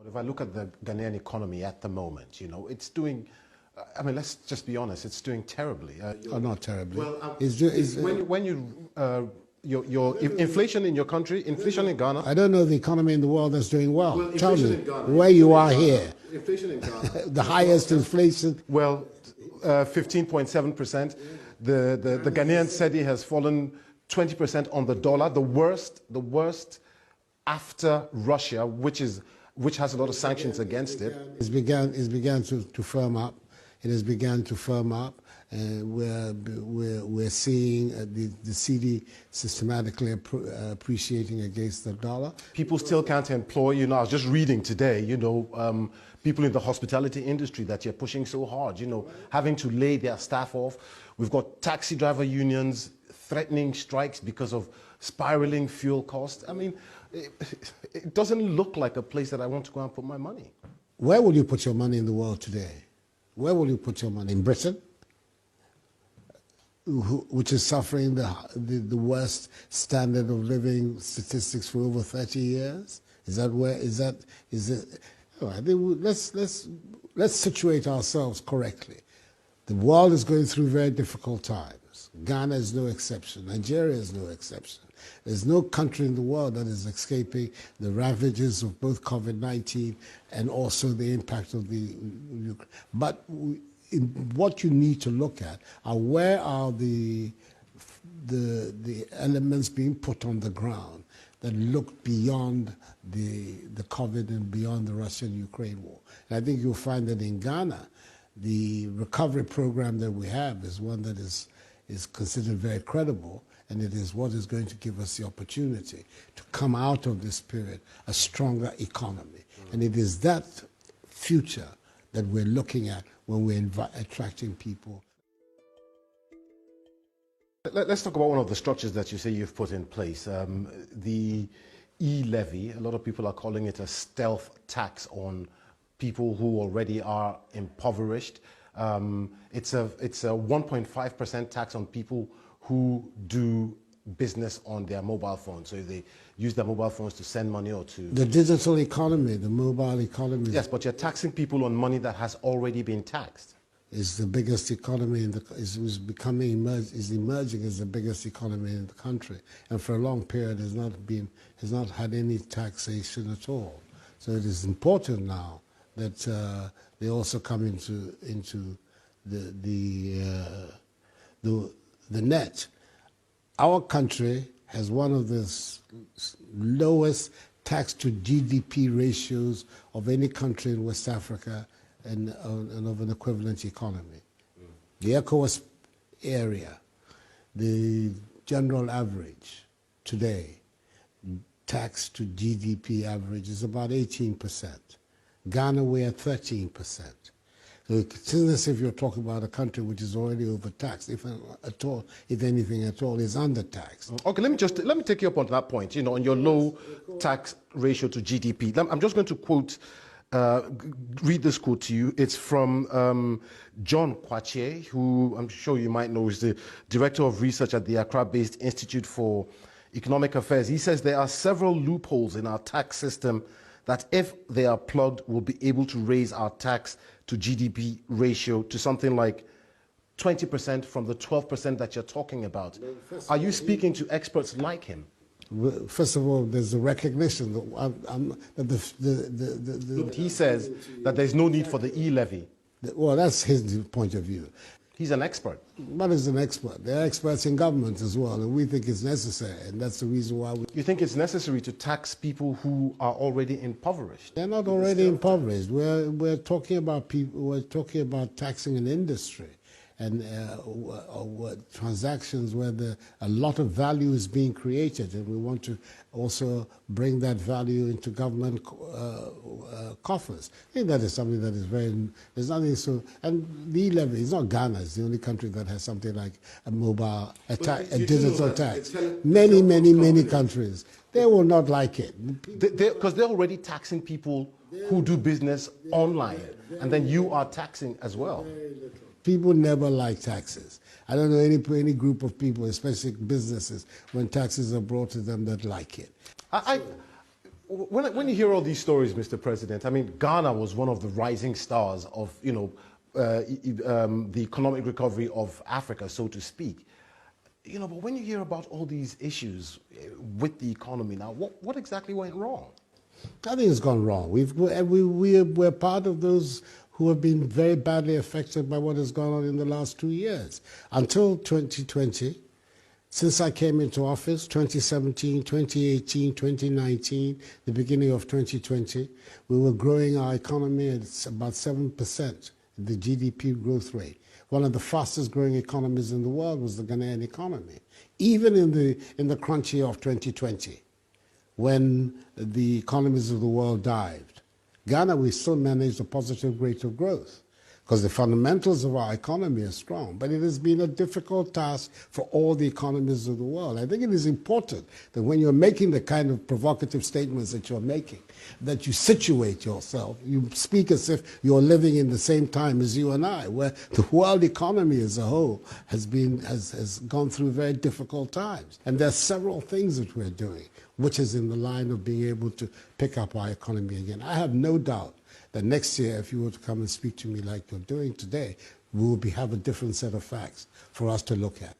If I look at the Ghanaian economy at the moment, it's doing, let's just be honest, it's doing terribly. Not terribly. Well, your inflation in your country, inflation in Ghana. I don't know the economy in the world that's doing well. Tell me Ghana, where you are here. Inflation in Ghana. The highest inflation. Well, 15.7%. The Ghanaian cedi has fallen 20% on the dollar. The worst after Russia, which has a lot of sanctions against it. It's began to firm up. It has begun to firm up. We're seeing the cedi systematically appreciating against the dollar. People still can't employ. I was just reading today. People in the hospitality industry that you're pushing so hard. Having to lay their staff off. We've got taxi driver unions threatening strikes because of spiraling fuel costs. It doesn't look like a place that I want to go and put my money. Where will you put your money in the world today? Where will you put your money? In Britain, which is suffering the worst standard of living statistics for over 30 years? Is it? Oh, I think let's situate ourselves correctly. The world is going through very difficult times. Ghana is no exception. Nigeria is no exception. There's no country in the world that is escaping the ravages of both COVID-19 and also the impact of the Ukraine. But what you need to look at are where are the elements being put on the ground that look beyond the COVID and beyond the Russian-Ukraine war. And I think you'll find that in Ghana, the recovery program that we have is one that is considered very credible, and it is what is going to give us the opportunity to come out of this period a stronger economy. And it is that future that we're looking at when we're attracting people. Let's talk about one of the structures that you say you've put in place. The e-levy, a lot of people are calling it a stealth tax on people who already are impoverished. It's a 1.5% tax on people who do business on their mobile phones. So if they use their mobile phones to send money or to... The digital economy, the mobile economy. Yes, but you're taxing people on money that has already been taxed. Is the biggest economy is emerging as the biggest economy in the country, and for a long period has not had any taxation at all. So it is important now that they also come into the net. Our country has one of the lowest tax to GDP ratios of any country in West Africa and of an equivalent economy. The ECOWAS area, the general average today, tax to GDP average is about 18%. Ghana, we're at 13%. So it's as if you're talking about a country which is already overtaxed, if anything at all, is undertaxed. Okay, let me take you up on that point. On your low tax ratio to GDP. I'm just going to read this quote to you. It's from John Okwoche, who I'm sure you might know is the Director of Research at the Accra-based Institute for Economic Affairs. He says there are several loopholes in our tax system that if they are plugged, we'll be able to raise our tax to GDP ratio to something like 20% from the 12% that you're talking about. Are you speaking to experts like him? First of all, there's a recognition that he says that there's no need for the e-levy. Well, that's his point of view. He's an expert. But he's an expert. There are experts in government as well, and we think it's necessary, and that's the reason why we... You think it's necessary to tax people who are already impoverished? They're not already impoverished. We're talking about people. We're talking about taxing an industry and transactions where a lot of value is being created, and we want to also bring that value into government coffers. I think that is something that is there's nothing so, and the e-levy is not Ghana, it's the only country that has something like a mobile, a digital tax. Many countries, they will not like it. Because they're already taxing people who do business online, and then you are taxing as well. People never like taxes. I don't know any group of people, especially businesses, when taxes are brought to them that like it. When you hear all these stories, Mr. President, I mean, Ghana was one of the rising stars of, the economic recovery of Africa, so to speak. But when you hear about all these issues with the economy now, what exactly went wrong? Nothing has gone wrong. We're part of those who have been very badly affected by what has gone on in the last 2 years. Until 2020, since I came into office, 2017, 2018, 2019, the beginning of 2020, we were growing our economy at about 7%, the GDP growth rate. One of the fastest growing economies in the world was the Ghanaian economy, even in the crunch year of 2020, when the economies of the world dived. Ghana, we still managed a positive rate of growth because the fundamentals of our economy are strong. But it has been a difficult task for all the economies of the world. I think it is important that when you're making the kind of provocative statements that you're making, that you situate yourself. You speak as if you're living in the same time as you and I, where the world economy as a whole has gone through very difficult times. And there are several things that we're doing, which is in the line of being able to pick up our economy again. I have no doubt that next year, if you were to come and speak to me like you're doing today, we will have a different set of facts for us to look at.